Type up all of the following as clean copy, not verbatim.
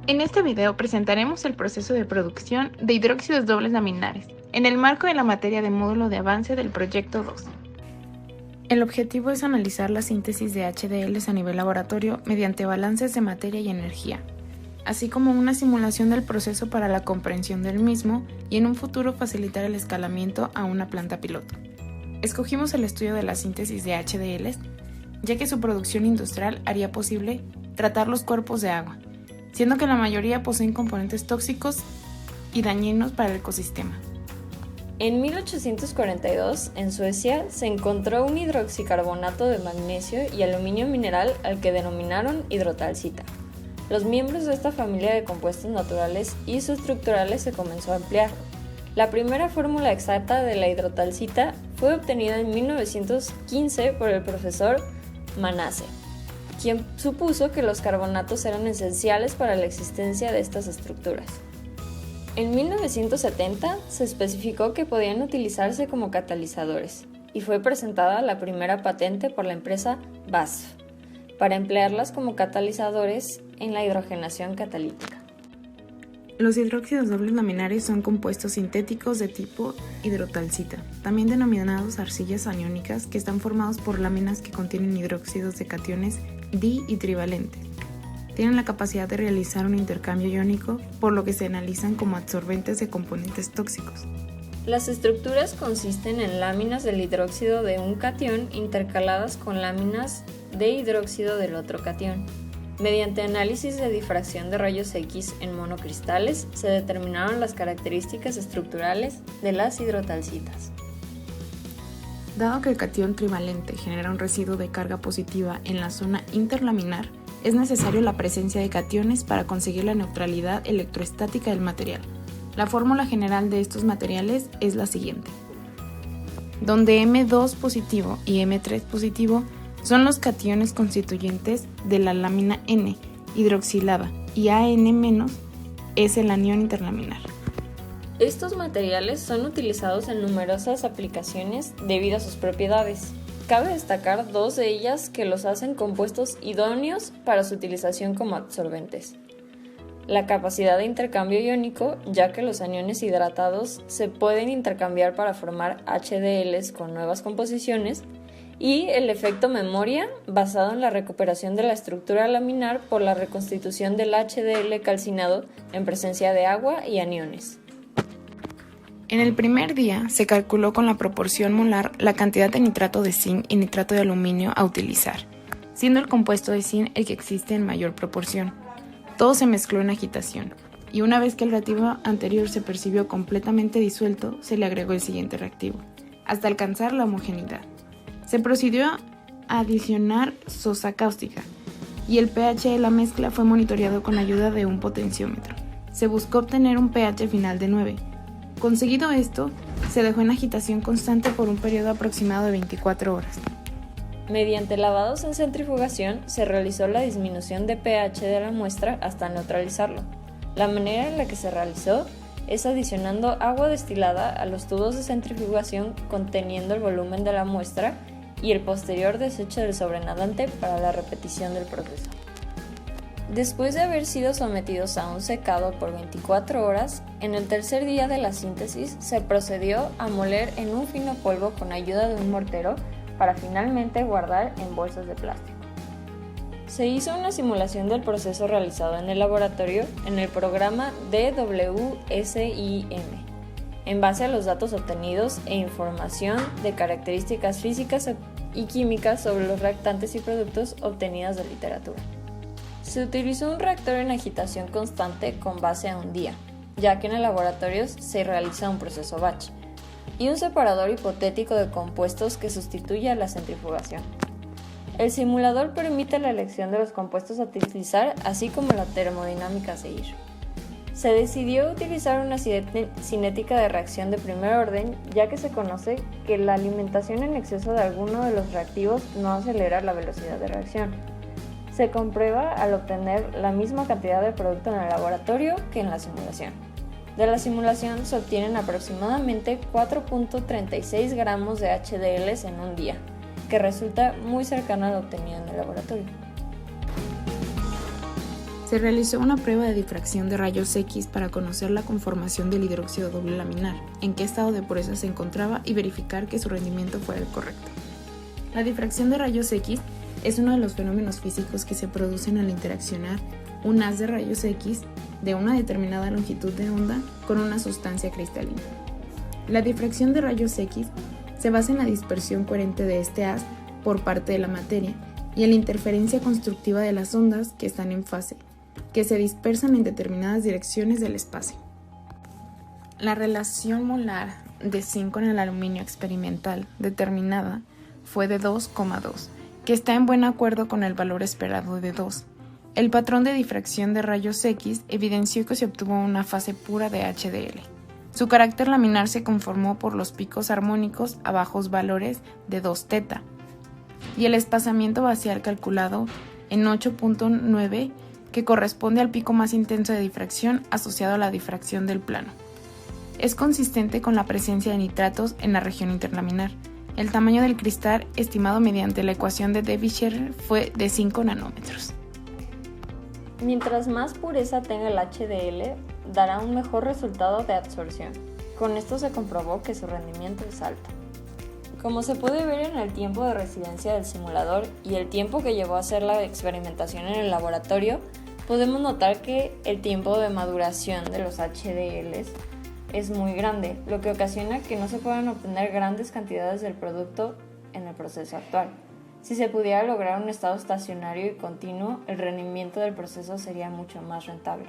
En este video presentaremos el proceso de producción de hidróxidos dobles laminares, en el marco de la materia de módulo de avance del proyecto 2. El objetivo es analizar la síntesis de HDLs a nivel laboratorio mediante balances de materia y energía, así como una simulación del proceso para la comprensión del mismo y en un futuro facilitar el escalamiento a una planta piloto. Escogimos el estudio de la síntesis de HDLs, ya que su producción industrial haría posible tratar los cuerpos de agua, siendo que la mayoría poseen componentes tóxicos y dañinos para el ecosistema. En 1842, en Suecia, se encontró un hidroxicarbonato de magnesio y aluminio mineral al que denominaron hidrotalcita. Los miembros de esta familia de compuestos naturales isoestructurales se comenzó a ampliar. La primera fórmula exacta de la hidrotalcita fue obtenida en 1915 por el profesor Manasse, quien supuso que los carbonatos eran esenciales para la existencia de estas estructuras. En 1970 se especificó que podían utilizarse como catalizadores y fue presentada la primera patente por la empresa BASF para emplearlas como catalizadores en la hidrogenación catalítica. Los hidróxidos dobles laminares son compuestos sintéticos de tipo hidrotalcita, también denominados arcillas aniónicas, que están formados por láminas que contienen hidróxidos de cationes di y trivalentes. Tienen la capacidad de realizar un intercambio iónico, por lo que se analizan como absorbentes de componentes tóxicos. Las estructuras consisten en láminas del hidróxido de un catión intercaladas con láminas de hidróxido del otro catión. Mediante análisis de difracción de rayos X en monocristales, se determinaron las características estructurales de las hidrotalcitas. Dado que el catión trivalente genera un residuo de carga positiva en la zona interlaminar, es necesario la presencia de cationes para conseguir la neutralidad electroestática del material. La fórmula general de estos materiales es la siguiente, donde M2 positivo y M3 positivo son los cationes constituyentes de la lámina N hidroxilada y AN- es el anión interlaminar. Estos materiales son utilizados en numerosas aplicaciones debido a sus propiedades. Cabe destacar dos de ellas que los hacen compuestos idóneos para su utilización como absorbentes. La capacidad de intercambio iónico, ya que los aniones hidratados se pueden intercambiar para formar HDLs con nuevas composiciones, y el efecto memoria, basado en la recuperación de la estructura laminar por la reconstitución del HDL calcinado en presencia de agua y aniones. En el primer día se calculó con la proporción molar la cantidad de nitrato de zinc y nitrato de aluminio a utilizar, siendo el compuesto de zinc el que existe en mayor proporción. Todo se mezcló en agitación, y una vez que el reactivo anterior se percibió completamente disuelto, se le agregó el siguiente reactivo, hasta alcanzar la homogeneidad. Se procedió a adicionar sosa cáustica, y el pH de la mezcla fue monitoreado con ayuda de un potenciómetro. Se buscó obtener un pH final de 9. Conseguido esto, se dejó en agitación constante por un periodo aproximado de 24 horas. Mediante lavados en centrifugación se realizó la disminución de pH de la muestra hasta neutralizarlo. La manera en la que se realizó es adicionando agua destilada a los tubos de centrifugación conteniendo el volumen de la muestra y el posterior desecho del sobrenadante para la repetición del proceso. Después de haber sido sometidos a un secado por 24 horas, en el tercer día de la síntesis se procedió a moler en un fino polvo con ayuda de un mortero para finalmente guardar en bolsas de plástico. Se hizo una simulación del proceso realizado en el laboratorio en el programa DWSIM, en base a los datos obtenidos e información de características físicas y químicas sobre los reactantes y productos obtenidas de literatura. Se utilizó un reactor en agitación constante con base a un día, ya que en el laboratorio se realiza un proceso batch, y un separador hipotético de compuestos que sustituye a la centrifugación. El simulador permite la elección de los compuestos a utilizar, así como la termodinámica a seguir. Se decidió utilizar una cinética de reacción de primer orden, ya que se conoce que la alimentación en exceso de alguno de los reactivos no acelera la velocidad de reacción. Se comprueba al obtener la misma cantidad de producto en el laboratorio que en la simulación. De la simulación se obtienen aproximadamente 4.36 gramos de HDLs en un día, que resulta muy cercana a lo obtenido en el laboratorio. Se realizó una prueba de difracción de rayos X para conocer la conformación del hidróxido doble laminar, en qué estado de pureza se encontraba y verificar que su rendimiento fuera el correcto. La difracción de rayos X es uno de los fenómenos físicos que se producen al interaccionar un haz de rayos X de una determinada longitud de onda con una sustancia cristalina. La difracción de rayos X se basa en la dispersión coherente de este haz por parte de la materia y en la interferencia constructiva de las ondas que están en fase, que se dispersan en determinadas direcciones del espacio. La relación molar de zinc con el aluminio experimental determinada fue de 2,2, que está en buen acuerdo con el valor esperado de 2. El patrón de difracción de rayos X evidenció que se obtuvo una fase pura de HDL. Su carácter laminar se conformó por los picos armónicos a bajos valores de 2 teta y el espaciamiento bacial calculado en 8.9, que corresponde al pico más intenso de difracción asociado a la difracción del plano. Es consistente con la presencia de nitratos en la región interlaminar. El tamaño del cristal, estimado mediante la ecuación de Derbyshire, fue de 5 nanómetros. Mientras más pureza tenga el HDL, dará un mejor resultado de absorción. Con esto se comprobó que su rendimiento es alto. Como se puede ver en el tiempo de residencia del simulador y el tiempo que llevó a hacer la experimentación en el laboratorio, podemos notar que el tiempo de maduración de los HDLs es muy grande, lo que ocasiona que no se puedan obtener grandes cantidades del producto en el proceso actual. Si se pudiera lograr un estado estacionario y continuo, el rendimiento del proceso sería mucho más rentable.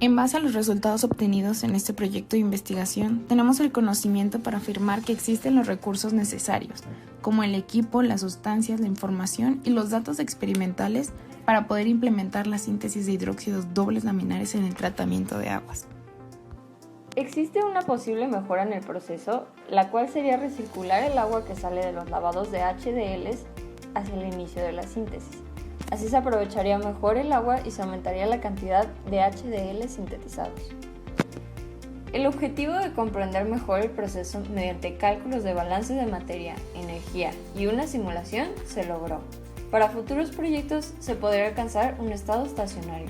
En base a los resultados obtenidos en este proyecto de investigación, tenemos el conocimiento para afirmar que existen los recursos necesarios, como el equipo, las sustancias, la información y los datos experimentales para poder implementar la síntesis de hidróxidos dobles laminares en el tratamiento de aguas. Existe una posible mejora en el proceso, la cual sería recircular el agua que sale de los lavados de HDLs hacia el inicio de la síntesis. Así se aprovecharía mejor el agua y se aumentaría la cantidad de HDL sintetizados. El objetivo de comprender mejor el proceso mediante cálculos de balance de materia, energía y una simulación se logró. Para futuros proyectos se podría alcanzar un estado estacionario.